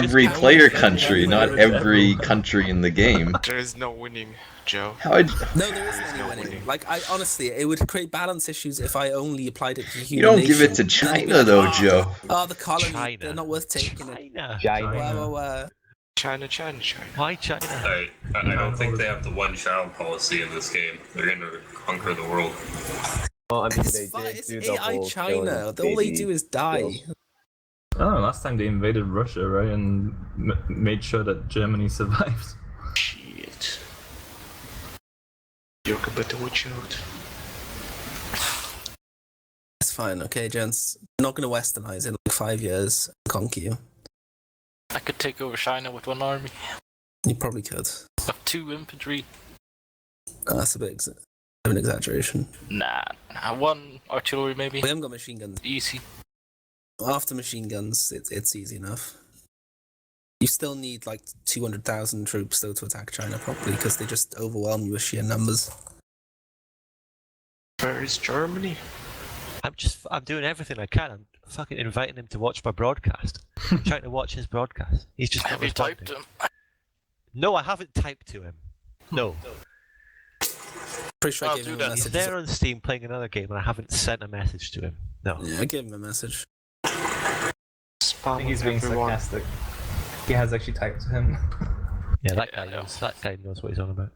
every player country, not every country in the game. There is no winning, Joe. How No, there isn't any winning. Like, I honestly, it would create balance issues if I only applied it to human you don't give it nation. to Then it'd be China like, though, Joe. Oh, the colony, China. they're not worth taking it. China. China. Why China? I don't think they have the one-child policy in this game. They're gonna conquer the world. Well, I mean, It's they fine, did it's do the AI whole China. killing All they baby do is die. girls. Oh, last time they invaded Russia, right, and made sure that Germany survived. Shit. Joke about the witch out. It's fine, okay, gents. I'm not going to westernize in like 5 years and conquer you. I could take over China with one army. You probably could. Got 2 infantry. That's a bit of an exaggeration. Nah, 1 artillery maybe. We haven't got machine guns. Easy. After machine guns, it's easy enough. You still need like 200,000 troops though to attack China properly because they just overwhelm you with sheer numbers. Where is Germany? I'm doing everything I can. I'm fucking inviting him to watch my broadcast. I'm trying to watch his broadcast. He's just not Have you responding. typed him? No, I haven't typed to him. No. Pretty sure I I'll gave do him a that. He's message. there on Steam playing another game and I haven't sent a message to him. No. Yeah, I gave him a message. I Spam think he's being everyone. sarcastic. He has actually typed to him. Yeah, that guy Yeah, knows. That guy knows what he's on about.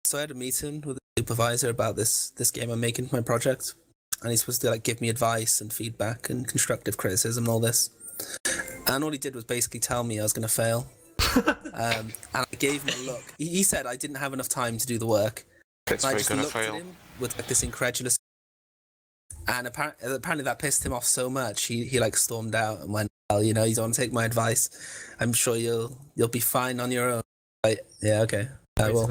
So I had a meeting with the supervisor about this game I'm making for my project, and he's supposed to like give me advice and feedback and constructive criticism and all this. And all he did was basically tell me I was going to fail. And I gave him a look. He said I didn't have enough time to do the work. That's And I where you're just gonna looked at fail. him with like this incredulous. And apparently that pissed him off so much. He like stormed out and went, "Well, you know, you don't want to take my advice. I'm sure you'll be fine on your own." Like, yeah, okay. I will.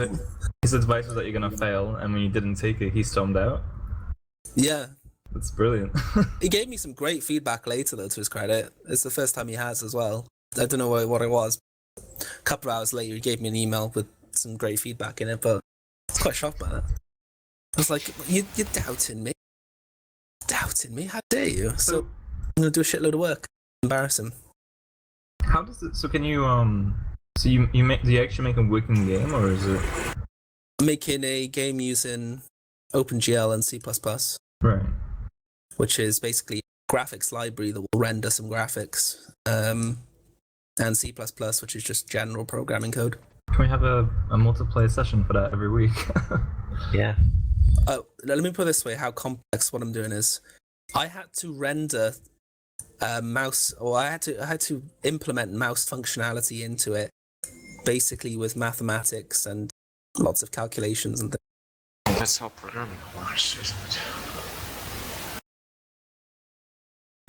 His advice was that you're gonna fail, and when you didn't take it, he stormed out. Yeah. That's brilliant. He gave me some great feedback later, though, to his credit. It's the first time he has as well. I don't know what it was. A couple of hours later, he gave me an email with some great feedback in it, but I was quite shocked by that. I was like, you're doubting me? Doubting me? How dare you? So I'm going to do a shitload of work. Embarrass him. How does it? So can you So do you actually make a working game, or is it? I'm making a game using OpenGL and C++, Right. which is basically a graphics library that will render some graphics, and C++, which is just general programming code. Can we have a multiplayer session for that every week? Yeah. Oh, let me put it this way: how complex what I'm doing is. I had to render mouse, or I had to implement mouse functionality into it, basically with mathematics and lots of calculations and things. That's how programming works, isn't it?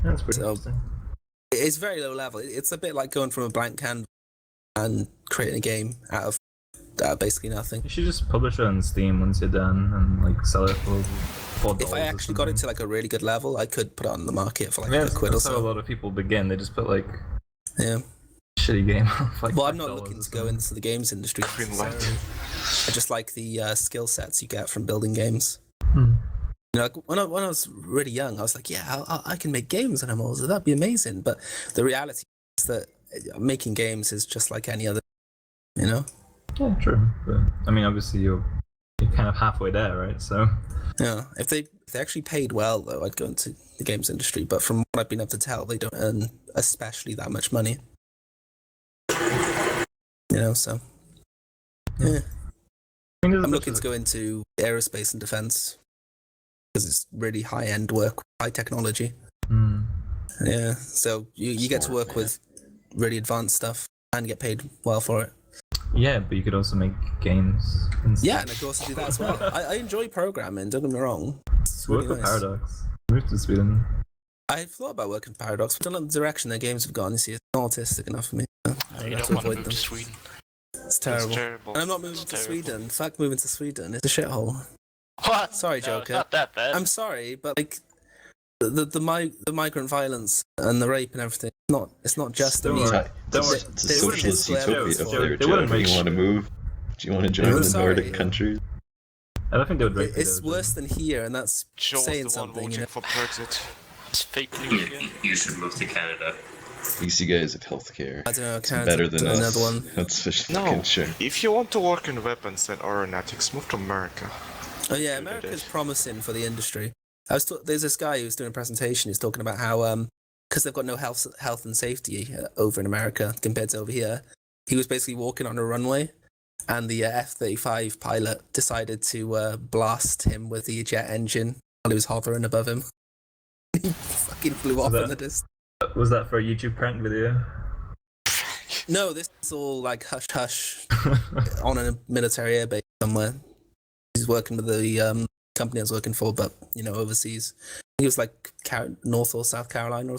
That's pretty So- interesting. It's very low level. It's a bit like going from a blank canvas and creating a game out of basically nothing. You should just publish it on Steam once you're done, and like sell it for $4. If I actually got it to like a really good level, I could put it on the market for like yeah, a quid or that's how a so. lot of people begin. They just put like Yeah. shitty game. For, like Well, I'm $5 not or looking to go something. into the games industry. Green light. necessarily. I just like the skill sets you get from building games. Hmm. You know, like when I was really young, I was like, yeah, I can make games and I'm all, so that'd be amazing. But the reality is that making games is just like any other, you know? Yeah, true. But I mean, obviously you're kind of halfway there, right? So Yeah. If they actually paid well, though, I'd go into the games industry. But from what I've been able to tell, they don't earn especially that much money. You know, so yeah. I mean, I'm looking to go into aerospace and defense because it's really high-end work, high technology. Hmm. Yeah, so you get to work with really advanced stuff and get paid well for it. Yeah, but you could also make games. And Yeah, stuff. and I could also do that as well. I enjoy programming, don't get me wrong. It's Work really with nice. Paradox. Move to Sweden. I've thought about working for Paradox, but I don't know the direction their games have gone. You see, it's not autistic enough for me. You I'd have don't to want to avoid move them. to Sweden. It's terrible. It's terrible. And I'm not moving It's to terrible. Sweden. Fuck moving to Sweden. It's a shithole. What? Sorry, No, Joker. it's not that bad. I'm sorry, but like the migrant violence and the rape and everything. It's not just Don't me. worry. It's Don't worry. a They wouldn't socialist just let utopia us up go. there, They Joe. wouldn't Do make you want to move? Do you want to join I'm the sorry. Nordic countries? I don't think they would rate It's it. worse than here, and that's Joe was saying the one something, voting you know. for Brexit. It's fake news again. You should move to Canada. At least you guys have healthcare. I don't know. It's Canada's better than another us. one. That's for No. fucking sure. If you want to work in weapons and aeronautics, move to America. Oh yeah, Good America's idea. promising for the industry. There's this guy who's doing a presentation. He's talking about how because they've got no health and safety over in America compared to over here. He was basically walking on a runway, and the F-35 pilot decided to blast him with the jet engine while he was hovering above him. He fucking flew off in the distance. Was that for a YouTube prank video? No, this is all like hush hush on a military airbase somewhere. He's working with the company I was working for, but you know, overseas. He was like North or South Carolina. Or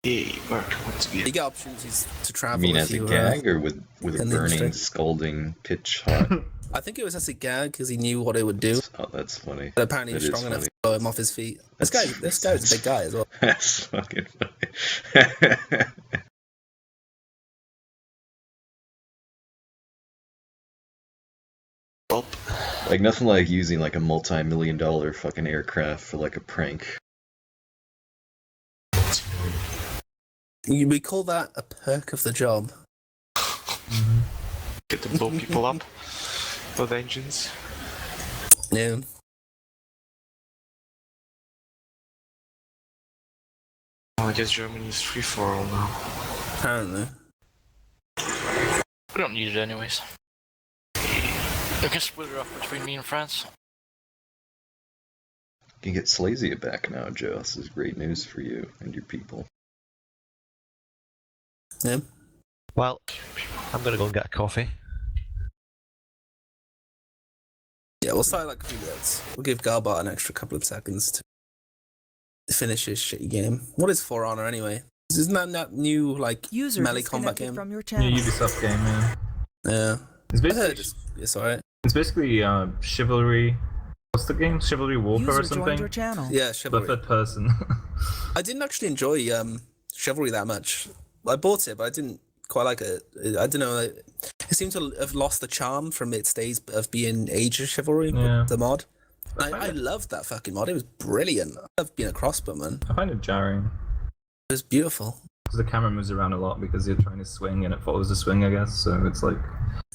Yay, America wants to be you get opportunities to I travel. mean, if as a you, gag or with a in the burning, industry. scalding pitch hot? I think it was as a gag because he knew what it would do. Oh, that's funny. But apparently, he was That is strong enough funny. to blow him off his feet. This guy was a big guy as well. That's fucking funny. up. Like nothing like using like a multi-million-dollar fucking aircraft for like a prank. We call that a perk of the job. Get to blow people up with engines. Yeah. Oh, I guess Germany is free for all now. Apparently. We don't need it anyways. We can split it up between me and France. You can get Slazia back now, Joe. This is great news for you and your people. Yeah. Well, I'm gonna go and get a coffee. Yeah, we'll start like a few minutes. We'll give Garbot an extra couple of seconds to finish his shitty game. What is For Honor anyway? Isn't that new like User melee combat disconnected game? from your New channel. Ubisoft game, yeah. Yeah. It's I basically heard it's alright. it's basically Chivalry. What's the game? Chivalry Warfare or User joined something? your channel. Yeah, But Chivalry. third person. I didn't actually enjoy Chivalry that much. I bought it, but I didn't quite like it. I don't know. It seemed to have lost the charm from its days of being Age of Chivalry, Yeah. the mod. I loved that fucking mod. It was brilliant. I love being a crossbowman. I find it jarring It was beautiful. because the camera moves around a lot because you're trying to swing and it follows the swing, I guess. So it's like,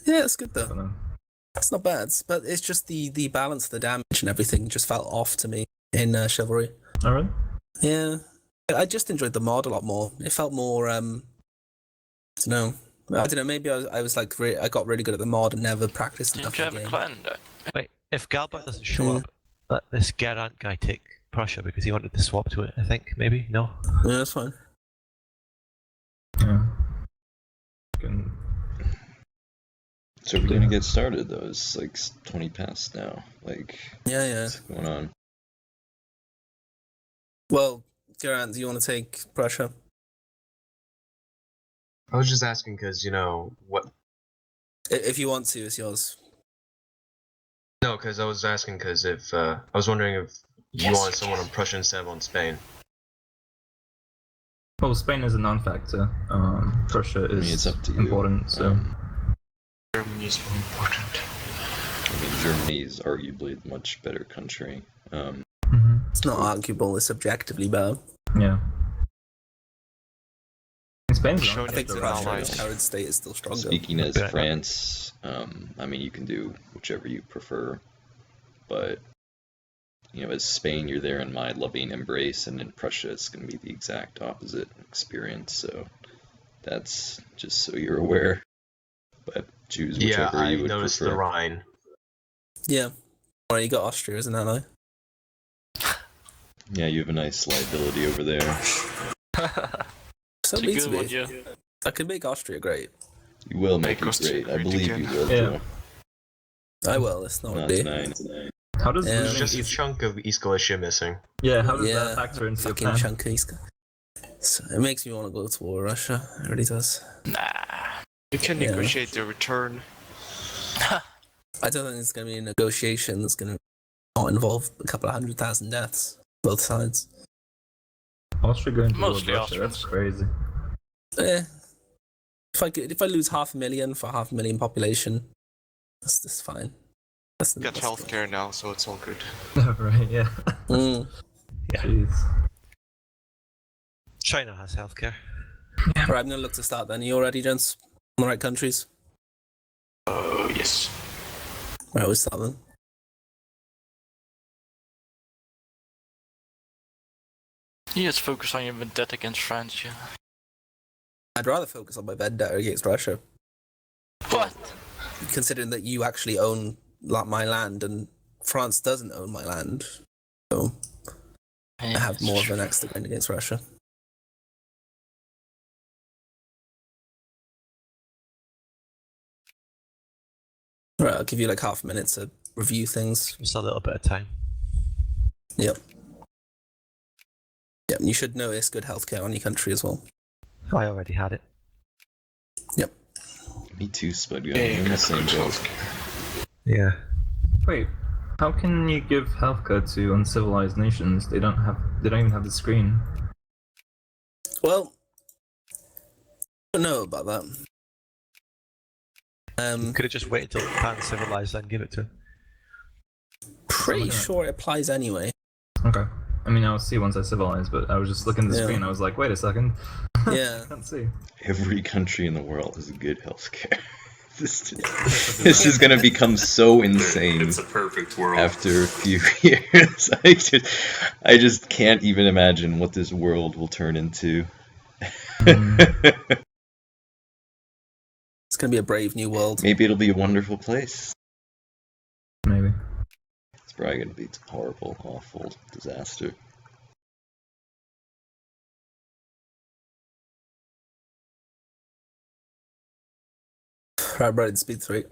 Yeah, it's good I though. don't know. It's not bad, but it's just the balance of the damage and everything just felt off to me in Chivalry. Oh, really? Yeah, I just enjoyed the mod a lot more. It felt more. I don't know. Maybe I was like I got really good at the mod and never practiced Didn't enough you of have the a game. clan? Wait, if Galbert doesn't show Yeah. up, let this Garant guy take Prussia because he wanted to swap to it, I think. Maybe? No? Yeah, that's fine. Yeah. Fucking- So we're gonna get started though. It's like 20 past now. Like, Yeah. what's going on? Well, Garant, do you want to take Prussia? I was just asking because, you know, what... If you want to, it's yours. No, because I was asking because if... I was wondering if you wanted someone on Prussia instead of on Spain. Well, Spain is a non-factor. Prussia is mean, it's up to you. important, so... Germany is more important. I mean, Germany is arguably a much better country. Mhm. It's not arguable. It's objectively better. Yeah. And Spain's Show I think the Prussia, allies. its current state is still stronger. Speaking as Yeah. France, I mean, you can do whichever you prefer, but you know, as Spain, you're there in my loving embrace, and in Prussia, it's going to be the exact opposite experience. So that's just so you're aware. But choose Yeah, whichever I you would noticed prefer. the Rhine. Yeah. Well, you got Austria, isn't that though? Yeah, you have a nice liability over there. So It's a beats good me. one, yeah. I can make Austria great. You will make Make it Austria great. I great believe again. you will. Yeah. Joe. I will. It's not No, a it's day. 9. It's 9. How does Yeah. There's losing just a East... chunk of East Galicia missing. Yeah, how does Yeah, that factor into your fucking plan? chunky. So it makes me want to go to war with Russia. It really does. Nah. You can Yeah. negotiate the return. I don't think there's going to be a negotiation that's going to not involve a couple of 100,000 deaths, both sides. Austria going to war with Mostly Russia, that's Austrians. crazy. Eh, If I lose 500,000 for 500,000 population, that's fine. Got healthcare now, so it's all good. Right, yeah. Mm. Yeah. Jeez. China has healthcare. Right, I'm gonna look to start then. Are you all ready, gents? On the right countries? Yes. Right, we'll start then. You just focus on your vendetta against France, yeah. I'd rather focus on my vendetta against Russia, What? considering that you actually own my land and France doesn't own my land. So I have more of an axe to grind against Russia. Right, I'll give you like half a minute to review things. Just a little bit of time. Yep. Yep, and you should notice good healthcare on your country as well. I already had it. Yep. Me too, Spud. I'm in the same boat. Yeah. Wait, how can you give healthcare to uncivilized nations? They don't even have the screen. Well, I don't know about that. Could have just waited till Japan civilized and give it to him. Pretty sure it applies anyway. Okay. I mean, I'll see once I civilize, but I was just looking at the Yeah. screen. I was like, wait a second. Yeah. I can't see. Every country in the world has good healthcare. This is gonna become so insane It's a perfect world. after a few years. I just can't even imagine what this world will turn into. It's gonna be a brave new world. Maybe it'll be a wonderful place. Maybe. It's probably gonna be a horrible, awful disaster. Right, right, speed 3.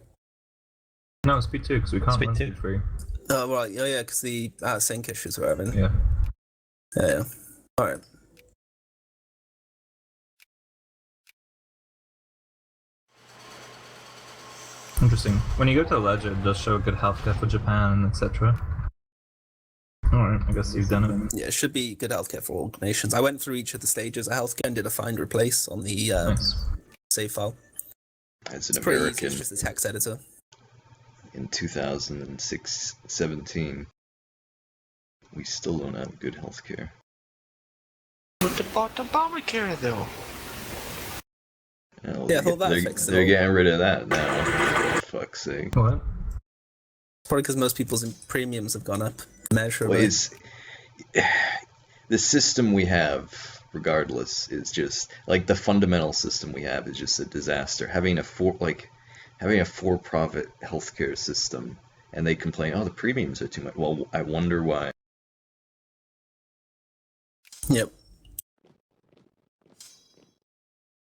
No, speed 2, because we can't Speed run 2. speed 3. Oh, right, yeah, because the sync issues were having. Yeah. Yeah. Alright. Interesting. When you go to the ledger, it does show good healthcare for Japan, etc. Alright, I guess you've done it. Yeah, it should be good healthcare for all nations. I went through each of the stages of healthcare and did a find replace on the Nice. save file. As an It's pretty easy, American, it's just a text editor. in 2017, we still don't have good healthcare. What about Obamacare, though? Well, Yeah, I thought that fixed it they're all. getting rid of that now. For fuck's sake. What? Probably because most people's premiums have gone up immeasurably. Well, the system we have, regardless, is just like the fundamental system we have is just a disaster. Having a for-profit healthcare system, and they complain, oh, the premiums are too much. Well, I wonder why. Yep.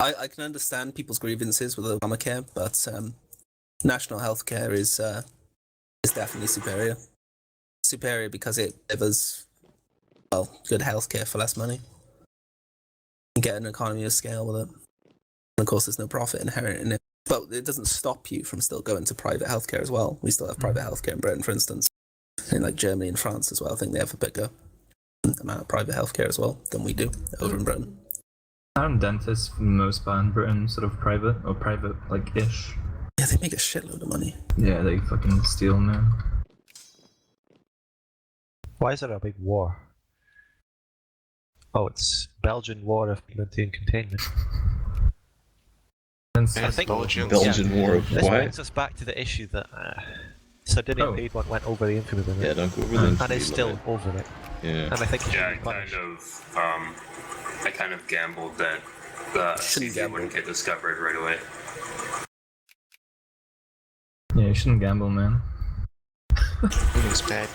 I can understand people's grievances with Obamacare, but national healthcare is definitely superior. Superior because it delivers, well, good healthcare for less money. You get an economy of scale with it. And of course, there's no profit inherent in it. But it doesn't stop you from still going to private healthcare as well. We still have private healthcare in Britain, for instance. In like Germany and France as well, I think they have a bigger amount of private healthcare as well than we do over in Britain. Aren't dentists for the most part in Britain sort of private, or private, like, ish? Yeah, they make a shitload of money. Yeah, they fucking steal, man. Why is there a big war? Oh, it's Belgian War of Plenty and Containment. And I think Belgians. Belgian War of This what? brings us back to the issue that Sardinia Oh. Paid One went over the infamy limit. Yeah, don't go over the And infamy is still limit. over it. Yeah. And I think it should Yeah, be punished. I kind of gambled that the Shouldn't CZ gamble. wouldn't get discovered right away. Yeah, you shouldn't gamble, man. It's bad.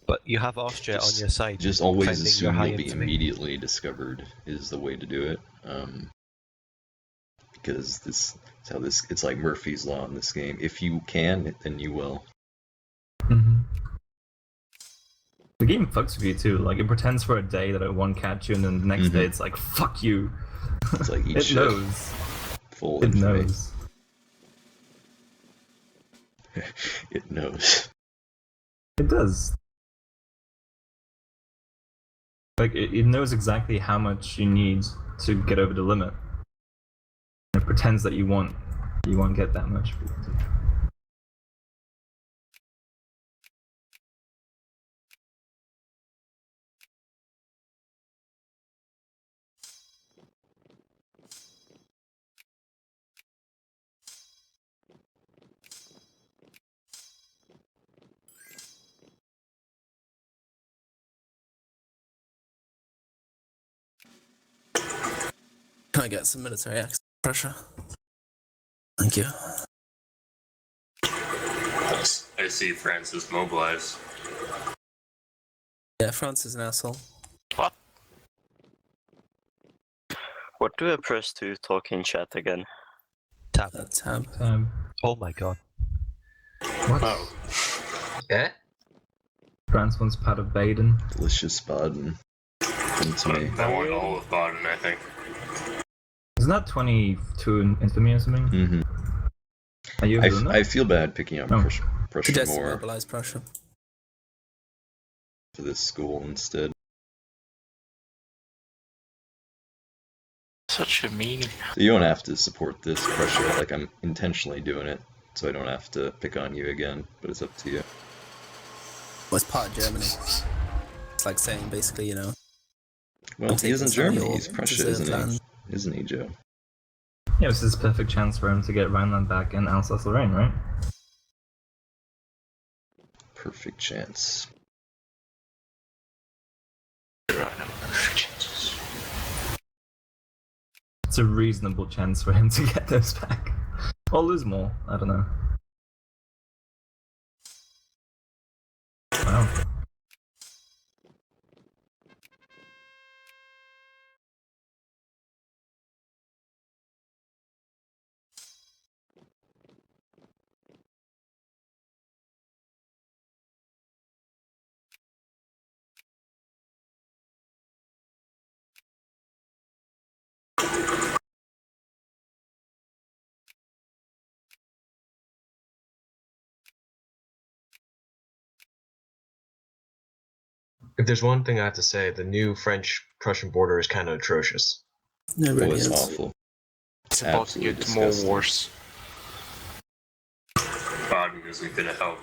But you have Austria on your side. Just always defending your assume high you'll be infamy. immediately discovered is the way to do it. Because this is how this, it's like Murphy's Law in this game. If you can, then you will. Mm-hmm. The game fucks with you too. Like, it pretends for a day that it won't catch you, and then the next day it's like, fuck you. It's like eat It shit. knows. Full It infamy. knows. It knows. It does. Like, it knows exactly how much you need to get over the limit. pretends that you won't get that much. Can I get some military pressure? Thank you. I see Francis mobilized. Yeah, France is an asshole. What do I press to talk in chat again? Tab. Tab. Oh my god. What? Oh, Yeah? France wants part of Baden. Delicious Baden. Come to me. I want all of Baden, I think. Isn't that 22 in infamy or something? Mm-hmm. Are you doing that? I feel bad picking up Oh. Prussia Just more mobilize Prussia. for this school instead. Such a meanie. So you don't have to support this Prussia, like I'm intentionally doing it, so I don't have to pick on you again, but it's up to you. Well, it's part of Germany. It's like saying basically, you know. Well, he isn't some of Germany, your he's Prussia, deserved isn't land. he? Isn't he, Joe? Yeah, this is a perfect chance for him to get Rhineland back and Alsace-Lorraine, right? Perfect chance. It's a reasonable chance for him to get those back. Or lose more, I don't know. Wow. If there's one thing I have to say, the new French-Prussian border is kind of atrocious. No, It really was is. awful. It's about to Absolutely get more disgusting. worse. Baden isn't gonna help.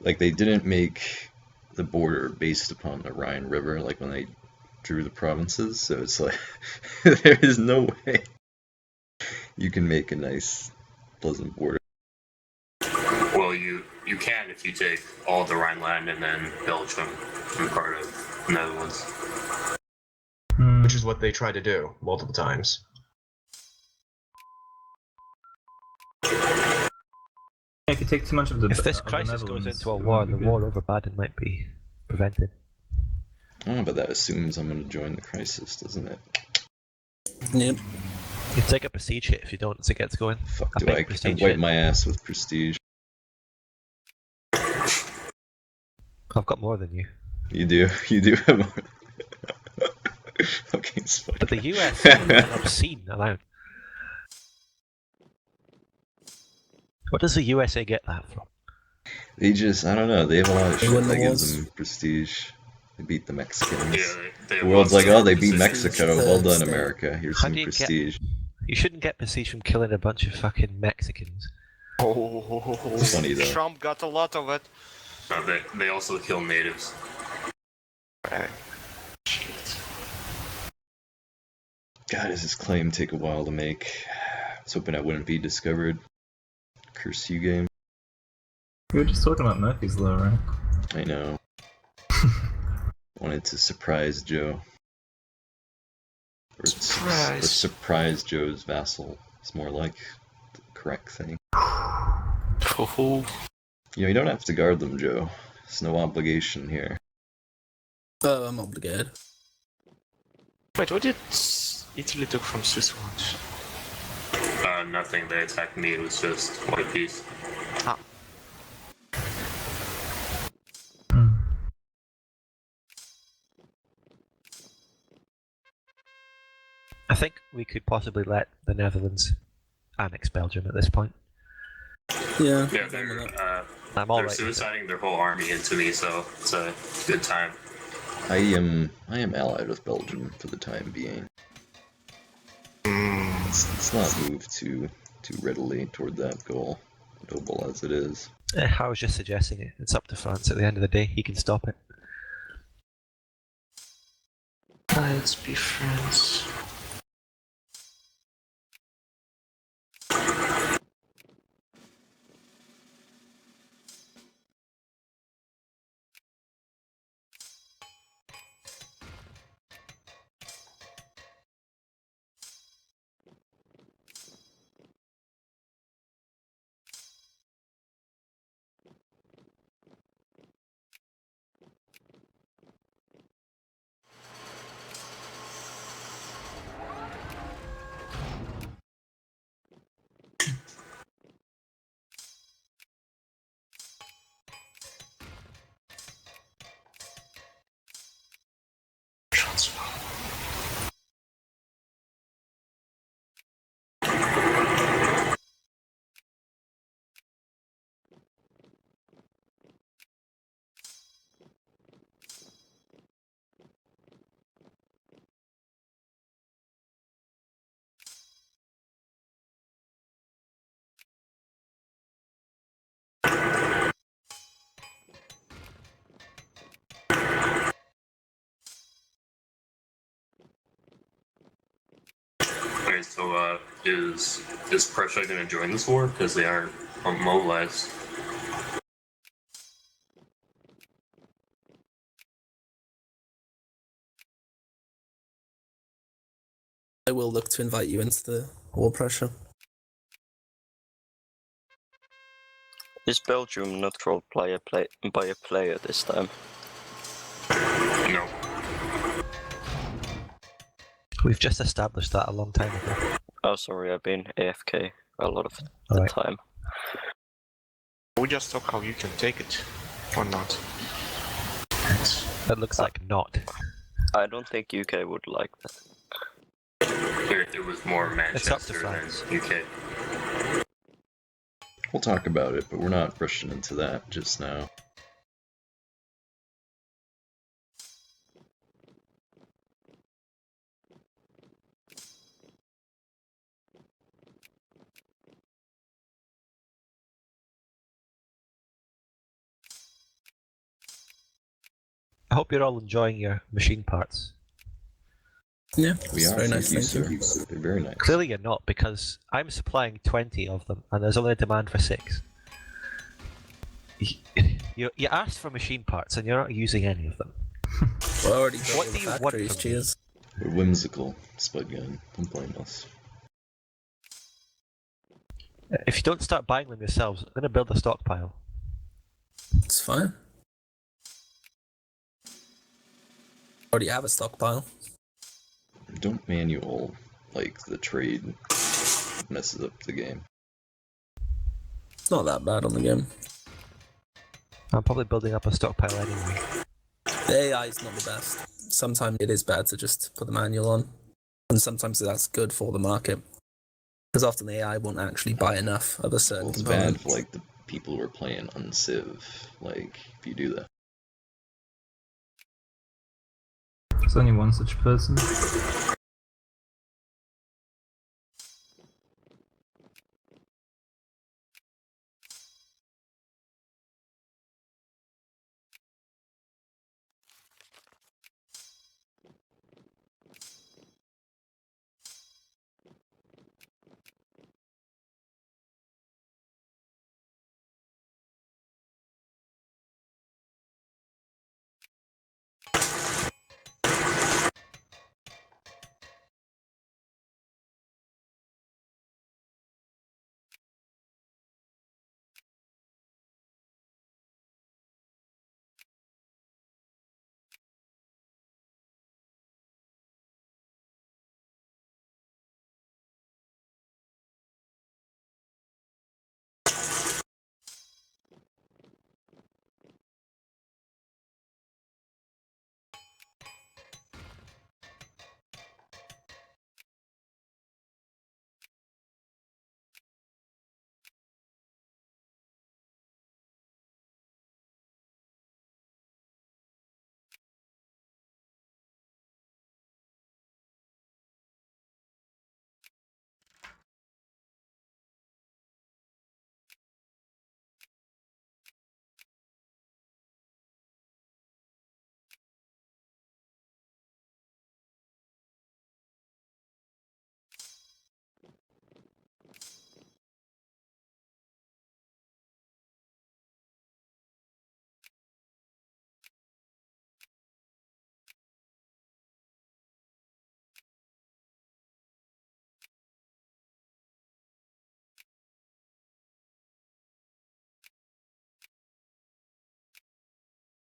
Like, they didn't make the border based upon the Rhine River, like when they drew the provinces, so it's like, there is no way you can make a nice, pleasant border. Well, you can if you take all the Rhineland and then Belgium and part of the Netherlands. Which is what they tried to do multiple times. If you take too much of the If this of the crisis goes Netherlands, into a it war, won't the be war good. over Baden might be prevented. Oh, but that assumes I'm going to join the crisis, doesn't it? Yep. You take up a siege hit if you don't as it gets going. Fuck, I do think I prestige wipe hit. my ass with prestige? I've got more than you. You do have more. Okay, it's fine. But the US is an obscene amount. What does the USA get that from? They just, I don't know, they have a lot of They shit win the that gives wars. them prestige. They beat the Mexicans. Yeah, they The world's like, oh, they beat Prestige Mexico. third Well done, state. America. Here's How some do you get- prestige. You shouldn't get prestige from killing a bunch of fucking Mexicans. It's funny though. Trump got a lot of it. No, they also kill natives. God, does this claim take a while to make? I was hoping I wouldn't be discovered. Curse you, game. We were just talking about Murphy's Law, right? I know. Wanted to surprise Joe. Or Surprise. surprise Joe's vassal. It's more like the correct thing. Oh, You know, you don't have to guard them, Joe. There's no obligation here. Oh, I'm obligated. wait, what did Italy took from Switzerland? Nothing. They attacked me. It was just one piece. I think we could possibly let the Netherlands annex Belgium at this point. Yeah. Yeah, I'm they're with that. I'm they're alright. with it. suiciding their whole army into me, so it's a good time. I am allied with Belgium for the time being. Let's not move too readily toward that goal, noble as it is. I was just suggesting it. It's up to France. At the end of the day, he can stop it. Let's be friends. Okay, so is Prussia going to join this war because they aren't mobilized? I will look to invite you into the war, Prussia. Is Belgium not controlled by a player this time? No. We've just established that a long time ago. Oh, sorry, I've been AFK a lot of the Alright. time. We just talk how you can take it, or not. It looks like not. I don't think UK would like that. It was more It's up to Manchester than France. UK. We'll talk about it, but we're not rushing into that just now. I hope you're all enjoying your machine parts. Yeah, We it's are, very nice, thank you, thank sir. They're very nice. Clearly you're not, because I'm supplying 20 of them, and there's only a demand for 6. You asked for machine parts, and you're not using any of them. We're already got What all do the you want factories, from me? cheers. We're whimsical, Spud Gun. Don't blame us. If you don't start buying them yourselves, I'm going to build a stockpile. It's fine. Already have a stockpile. Don't manual, like, the trade messes up the game. It's not that bad on the game. I'm probably building up a stockpile anyway. The AI is not the best. Sometimes it is bad to just put the manual on, and sometimes that's good for the market. Because often the AI won't actually buy enough of a certain Well, it's component. bad for, like, the people who are playing unciv, like, if you do that. There's only one such person.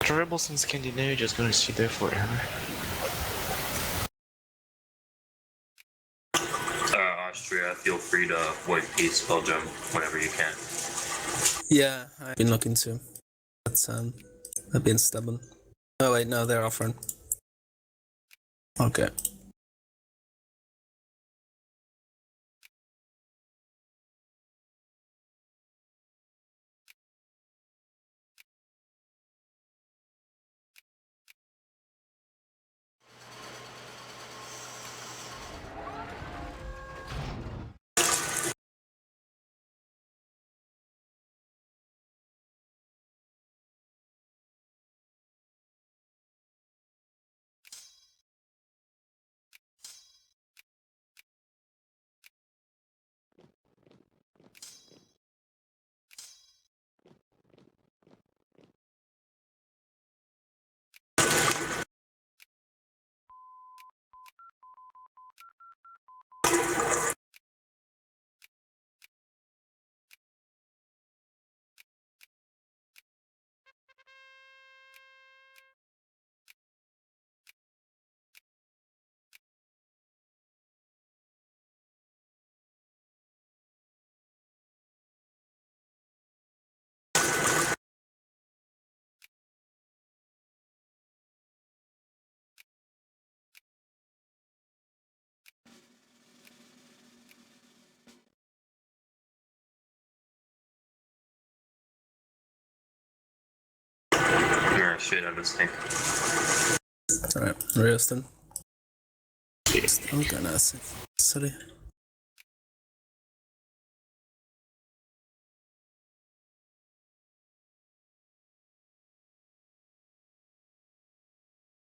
The rebels in Scandinavia just gonna sit there forever. Austria, feel free to void peace, Belgium, whenever you can. Yeah, I've been looking to. But I've been stubborn. Oh wait, no, they're offering. Okay. Shit, I'm just thinking. Alright, Ralston. Still gonna say. Sorry.